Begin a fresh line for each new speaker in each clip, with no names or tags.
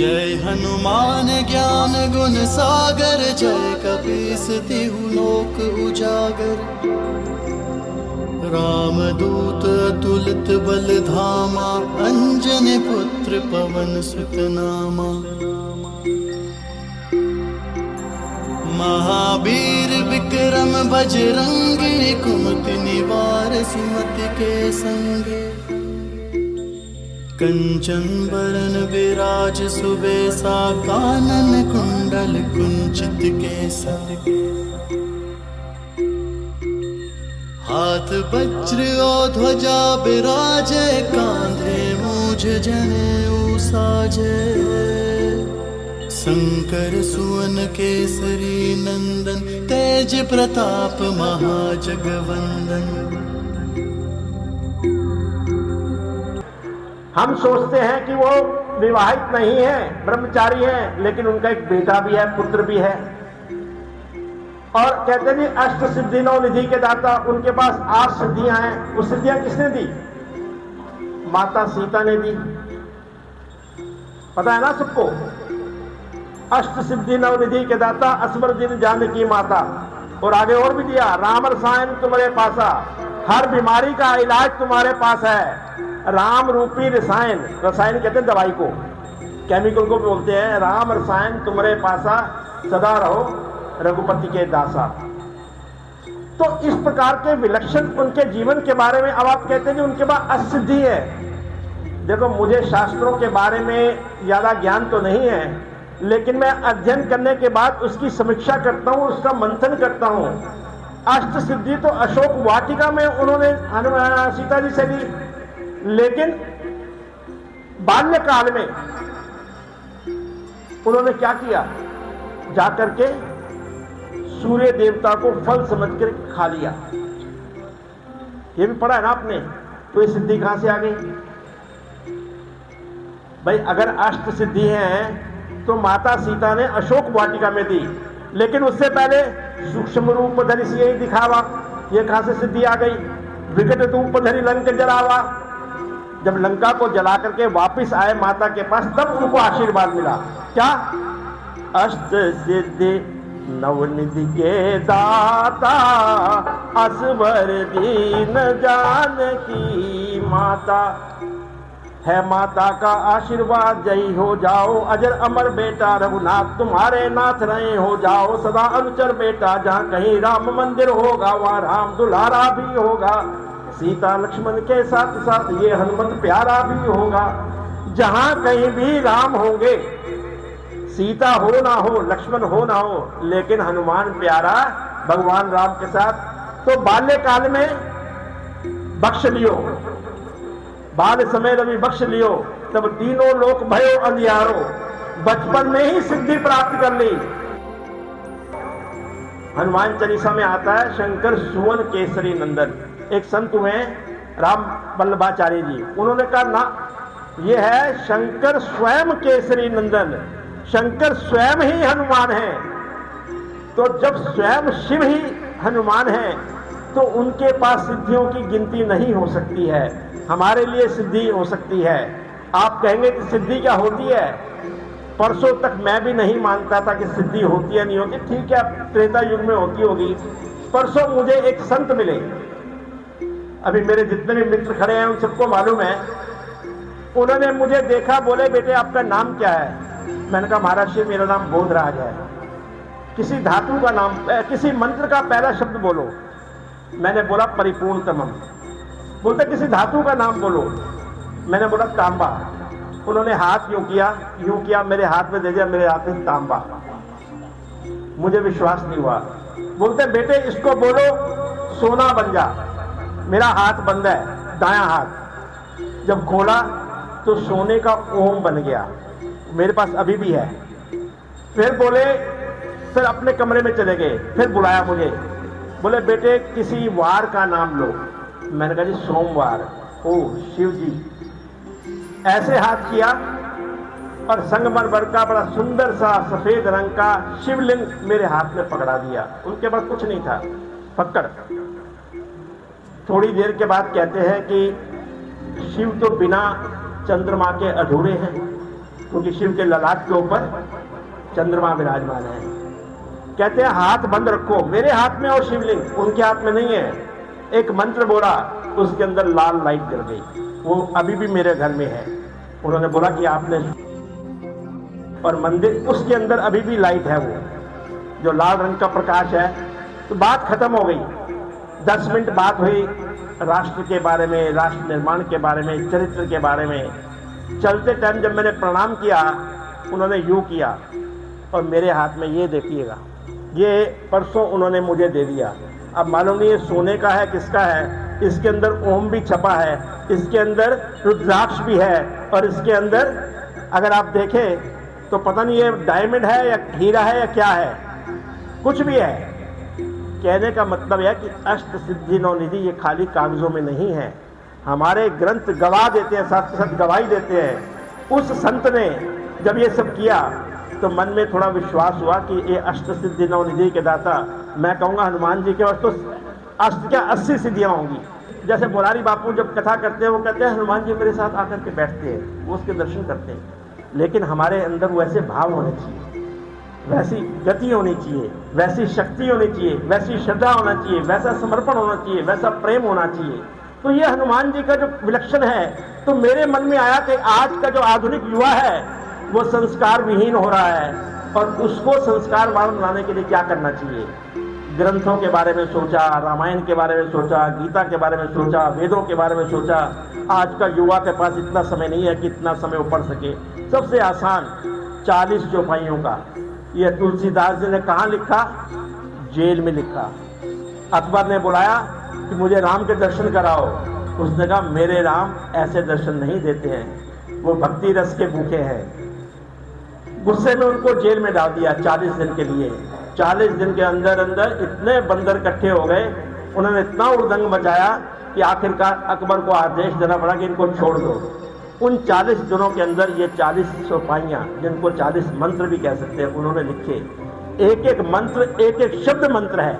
जय हनुमान ज्ञान गुण सागर, जय कपीस तिहु लोक उजागर। रामदूत अतुलित बल धामा, अंजनी पुत्र पवन सुत नामा। महावीर विक्रम बजरंगी, कुमति निवार सुमति के संगे। कंचन बरन विराज सुबेसा, कानन कुंडल कुंचित केसा। हाथ वज्र और ध्वजा विराजे, कांधे मूझ जनेऊ साजे। शंकर सुवन केसरी नंदन, तेज प्रताप महाजगवंदन।
हम सोचते हैं कि वो विवाहित नहीं है, ब्रह्मचारी हैं, लेकिन उनका एक बेटा भी है, पुत्र भी है। और कहते हैं अष्ट सिद्धि नौ निधि के दाता, उनके पास 8 सिद्धियां हैं। वो सिद्धियां किसने दी? माता सीता ने दी। पता है ना सबको? अष्ट सिद्धि नव निधि के दाता, असवर दिन जानकी माता। और आगे और भी दिया, राम रसायन तुम्हारे पासा, हर बीमारी का इलाज तुम्हारे पास है। राम रूपी रसायन, रसायन कहते हैं दवाई को, केमिकल को बोलते हैं। राम रसायन तुम्हारे पासा, सदा रहो रघुपति के दासा। तो इस प्रकार के विलक्षण उनके जीवन के बारे में अब आप कहते हैं कि उनके पास असिद्धि है। देखो, मुझे शास्त्रों के बारे में ज्यादा ज्ञान तो नहीं है, लेकिन मैं अध्ययन करने के बाद उसकी समीक्षा करता हूं, उसका मंथन करता हूं। अष्ट सिद्धि तो अशोक वाटिका में उन्होंने सीता जी से ली, लेकिन बाल्यकाल में उन्होंने क्या किया? जाकर के सूर्य देवता को फल समझकर खा लिया। ये भी पढ़ा है ना आपने? तो ये सिद्धि कहां से आ गई भाई? अगर अष्ट सिद्धि हैं तो माता सीता ने अशोक वाटिका में दी, लेकिन उससे पहले सूक्ष्म रूप धरि सियहि दिखावा, ये कहां से सिद्धि आ गई? विकट रूप धरि लंक जलावा। जब लंका को जला करके वापिस आए माता के पास, तब उनको आशीर्वाद मिला। क्या? अष्ट सिद्धि नवनिधि के दाता, असवर दीन जानकी माता। है माता का आशीर्वाद, जय हो जाओ अजर अमर बेटा रघुनाथ तुम्हारे नाथ रहे हो जाओ। सदा अनुचर बेटा, जहाँ कहीं राम मंदिर होगा वहाँ राम दुलारा भी होगा। सीता लक्ष्मण के साथ साथ ये हनुमत प्यारा भी होगा। जहां कहीं भी राम होंगे, सीता हो ना हो, लक्ष्मण हो ना हो, लेकिन हनुमान प्यारा भगवान राम के साथ। तो बाल्यकाल में बख्श लियो, बाल समय रवि बख्श लियो, तब तीनों लोक भयो अंधियारो। बचपन में ही सिद्धि प्राप्त कर ली। हनुमान चालीसा में आता है शंकर सुवन केसरी नंदन। एक संत हुए राम वल्लभाचार्य जी, उन्होंने कहा ना, ये है शंकर स्वयं केसरी नंदन। शंकर स्वयं ही हनुमान है। तो जब स्वयं शिव ही हनुमान है, तो उनके पास सिद्धियों की गिनती नहीं हो सकती है। हमारे लिए सिद्धि हो सकती है। आप कहेंगे कि सिद्धि क्या होती है? परसों तक मैं भी नहीं मानता था कि सिद्धि होती है नहीं होती। ठीक है, त्रेता युग में होती होगी। परसों मुझे एक संत मिले, अभी मेरे जितने भी मित्र खड़े हैं उन सबको मालूम है। उन्होंने मुझे देखा, बोले बेटे आपका नाम क्या है? मैंने कहा महाराज जी मेरा नाम बोधराज है। किसी धातु का नाम, किसी मंत्र का पहला शब्द बोलो। मैंने बोला परिपूर्णतमम। बोलते किसी धातु का नाम बोलो। मैंने बोला तांबा। उन्होंने हाथ यूं किया, मेरे हाथ में दे दिया, मेरे हाथ में तांबा। मुझे विश्वास नहीं हुआ। बोलते बेटे इसको बोलो सोना बन जा। मेरा हाथ बंद है, दायां हाथ। जब खोला तो सोने का ओम बन गया, मेरे पास अभी भी है। फिर बोले, फिर अपने कमरे में चले गए। फिर बुलाया मुझे, बोले बेटे किसी वार का नाम लो। मैंने कहा जी सोमवार। ओ शिव जी। ऐसे हाथ किया और संगमरमर का बड़ा सुंदर सा सफेद रंग का शिवलिंग मेरे हाथ में पकड़ा दिया। उनके पास कुछ नहीं था, पकड़। थोड़ी देर के बाद कहते हैं कि शिव तो बिना चंद्रमा के अधूरे हैं। क्योंकि शिव के ललाट के ऊपर चंद्रमा विराजमान है। कहते हैं हाथ बंद रखो, मेरे हाथ में और शिवलिंग उनके हाथ में नहीं है। एक मंत्र बोला, उसके अंदर लाल लाइट जल गई, वो अभी भी मेरे घर में है। उन्होंने बोला कि आपने, और मंदिर उसके अंदर अभी भी लाइट है, वो जो लाल रंग का प्रकाश है। तो बात खत्म हो गई। 10 मिनट बात हुई राष्ट्र के बारे में, राष्ट्र निर्माण के बारे में, चरित्र के बारे में। चलते टाइम जब मैंने प्रणाम किया, उन्होंने यूं किया और मेरे हाथ में ये देखिएगा, ये परसों उन्होंने मुझे दे दिया। अब मालूम नहीं ये सोने का है किसका है। इसके अंदर ओम भी छपा है, इसके अंदर रुद्राक्ष भी है, और इसके अंदर अगर आप देखें तो पता नहीं ये डायमंड है या हीरा है या क्या है, कुछ भी है। कहने का मतलब है कि अष्ट सिद्धि नौ निधि ये खाली कागजों में नहीं है। हमारे ग्रंथ गवाह देते हैं, साथ साथ गवाही देते हैं। उस संत ने जब ये सब किया तो मन में थोड़ा विश्वास हुआ कि ये अष्ट सिद्धि नौ निधि के दाता, मैं कहूँगा हनुमान जी के पास तो अष्ट क्या 80 सिद्धियाँ होंगी। जैसे मुरारी बापू जब कथा करते हैं, वो कहते हैं हनुमान जी मेरे साथ आकर के बैठते हैं, वो उसके दर्शन करते हैं। लेकिन हमारे अंदर वैसे भाव होने चाहिए, वैसी गति होनी चाहिए, वैसी शक्ति होनी चाहिए, वैसी श्रद्धा होना चाहिए, वैसा समर्पण होना चाहिए, वैसा प्रेम होना चाहिए। तो ये हनुमान जी का जो विलक्षण है, तो मेरे मन में आया कि आज का जो आधुनिक युवा है वो संस्कार विहीन हो रहा है, और उसको संस्कारवान बनाने के लिए क्या करना चाहिए। ग्रंथों के बारे में सोचा, रामायण के बारे में सोचा, गीता के बारे में सोचा, वेदों के बारे में सोचा। आज का युवा के पास इतना समय नहीं है कि इतना समय वो पढ़ सके। सबसे आसान 40 चौपाइयों का ये तुलसीदास जी ने कहाँ लिखा? जेल में लिखा। अकबर ने बुलाया कि मुझे राम के दर्शन कराओ। उसने कहा मेरे राम ऐसे दर्शन नहीं देते हैं, वो भक्ति रस के भूखे हैं। गुस्से में उनको जेल में डाल दिया 40 दिन के लिए। 40 दिन के अंदर अंदर इतने बंदर इकट्ठे हो गए, उन्होंने इतना उड़दंग मचाया कि आखिरकार अकबर को आदेश देना पड़ा कि इनको छोड़ दो। उन 40 दिनों के अंदर ये 40 चौपाइयाँ, जिनको 40 मंत्र भी कह सकते हैं, उन्होंने लिखे। एक एक मंत्र, एक एक शब्द मंत्र है।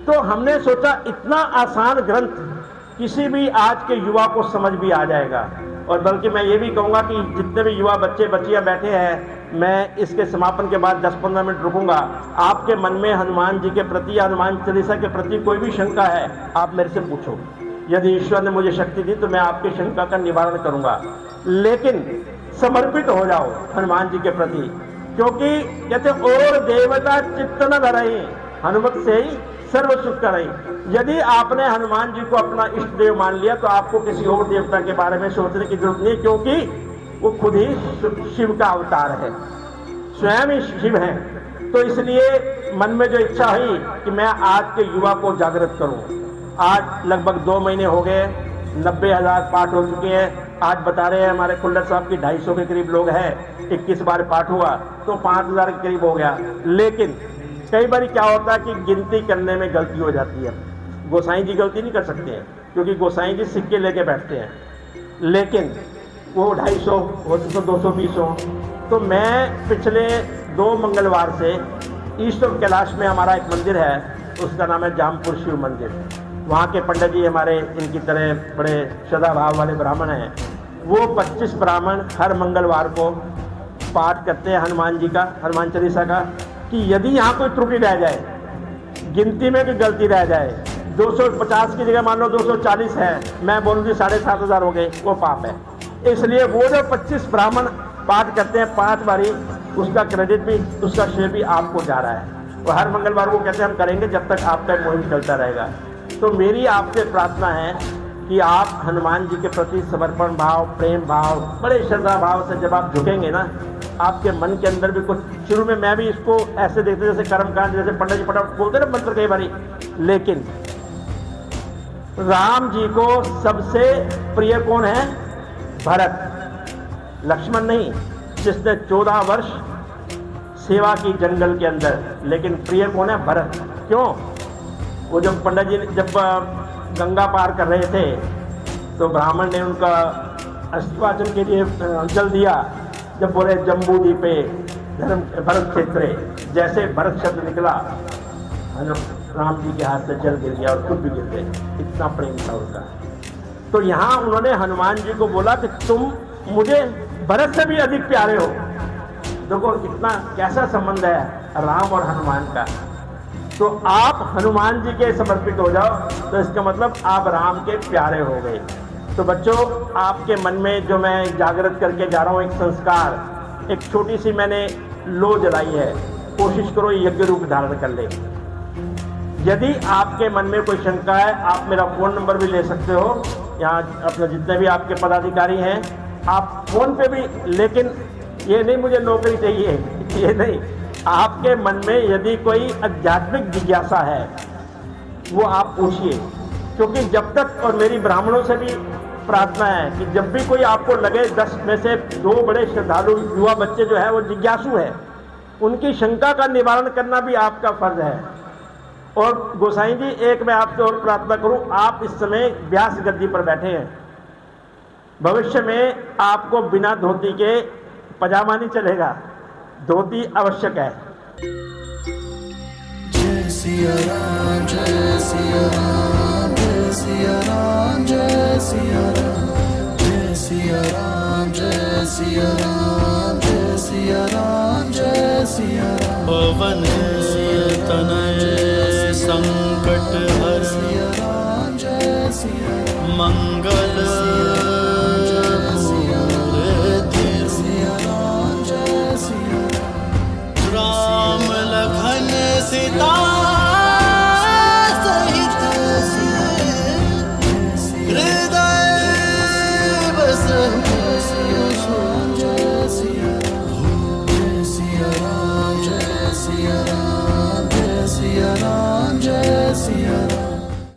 तो हमने सोचा इतना आसान ग्रंथ किसी भी आज के युवा को समझ भी आ जाएगा। और बल्कि मैं ये भी कहूँगा कि जितने भी युवा बच्चे बच्चियाँ बैठे हैं, मैं इसके समापन के बाद 10-15 मिनट रुकूंगा। आपके मन में हनुमान जी के प्रति या हनुमान चालीसा के प्रति कोई भी शंका है, आप मेरे से पूछो। यदि ईश्वर ने मुझे शक्ति दी तो मैं आपकी शंका का निवारण करूंगा। लेकिन समर्पित हो जाओ हनुमान जी के प्रति, क्योंकि कहते और देवता चित्त न धरई, हनुमत से ही सर्व सुख करई। यदि आपने हनुमान जी को अपना इष्ट देव मान लिया तो आपको किसी और देवता के बारे में सोचने की जरूरत नहीं, क्योंकि वो खुद ही शिव का अवतार है, स्वयं ही शिव है। तो इसलिए मन में जो इच्छा हुई कि मैं आज के युवा को जागृत करूं। आज लगभग 2 महीने हो गए, 90,000 पाठ हो चुके हैं। आज बता रहे हैं हमारे कुल्लर साहब की 250 के करीब लोग हैं। 21 बार पाठ हुआ तो 5,000 के करीब हो गया। लेकिन कई बार क्या होता है कि गिनती करने में गलती हो जाती है। गोसाई जी गलती नहीं कर सकते हैं, क्योंकि गोसाई जी सिक्के लेके बैठते हैं, लेकिन वो 250 हो तो 220 हो। तो मैं पिछले 2 मंगलवार से ईश्वर कैलाश में हमारा एक मंदिर है, उसका नाम है जामपुर शिव मंदिर। वहाँ के पंडित जी हमारे इनकी तरह बड़े श्रद्धा भाव वाले ब्राह्मण हैं। वो 25 ब्राह्मण हर मंगलवार को पाठ करते हैं हनुमान जी का, हनुमान चालीसा का, कि यदि यहाँ कोई त्रुटि रह जाए, गिनती में भी गलती रह जाए, 250 की जगह मान लो 240 है, मैं बोलूँगी 7,500 हो गए, वो पाप है। इसलिए वो जो 25 ब्राह्मण पाठ करते हैं 5 बारी, उसका क्रेडिट भी, उसका श्रेय भी आपको जा रहा है। और हर मंगलवार वो कहते हैं हम करेंगे जब तक आपका मुहिम चलता रहेगा। तो मेरी आपसे प्रार्थना है कि आप हनुमान जी के प्रति समर्पण भाव, प्रेम भाव, बड़े श्रद्धा भाव से जब आप झुकेंगे ना, आपके मन के अंदर भी कुछ, शुरू में मैं भी इसको ऐसे देखते जैसे कर्मकांड, जैसे पंडित जी फटाफट बोलते ना मंत्र कई बारी, लेकिन राम जी को सबसे प्रिय कौन है? भरत, लक्ष्मण नहीं, जिसने 14 वर्ष सेवा की जंगल के अंदर। लेकिन प्रिय कौन है? भरत। क्यों? वो जब पंडित जी जब गंगा पार कर रहे थे तो ब्राह्मण ने उनका अष्टवाचन के लिए जल दिया। जब बोले जम्बू द्वीपे धर्म भरत क्षेत्रे, जैसे भरत शब्द निकला, राम जी के हाथ से जल गिर गया और खुद भी गिर गए, इतना प्रेम था उनका। तो यहाँ उन्होंने हनुमान जी को बोला कि तुम मुझे भरत से भी अधिक प्यारे हो। देखो कितना कैसा संबंध है राम और हनुमान का। तो आप हनुमान जी के समर्पित हो जाओ तो इसका मतलब आप राम के प्यारे हो गए। तो बच्चों, आपके मन में जो मैं जागृत करके जा रहा हूँ एक संस्कार, एक छोटी सी मैंने लो जलाई है, कोशिश करो यज्ञ रूप धारण कर ले। यदि आपके मन में कोई शंका है, आप मेरा फ़ोन नंबर भी ले सकते हो। यहाँ अपने जितने भी आपके पदाधिकारी हैं, आप फ़ोन पे भी, लेकिन ये नहीं मुझे नौकरी चाहिए, ये नहीं। आपके मन में यदि कोई आध्यात्मिक जिज्ञासा है वो आप पूछिए, क्योंकि जब तक, और मेरी ब्राह्मणों से भी प्रार्थना है कि जब भी कोई आपको लगे 10 में से 2 बड़े श्रद्धालु युवा बच्चे जो है वो जिज्ञासु है, उनकी शंका का निवारण करना भी आपका फर्ज है। और गोसाई जी, एक मैं आपसे और प्रार्थना करूं, आप इस समय व्यास गद्दी पर बैठे हैं, भविष्य में आपको बिना धोती के पजामा नहीं चलेगा, धोती आवश्यक है।
जय सिया राम, जय सिया राम, जय सिया राम, जय सिया राम, जय सिया राम, जय सिया राम, जय सिया राम, जय सिया राम। पवन तनय संकट हर, मंगल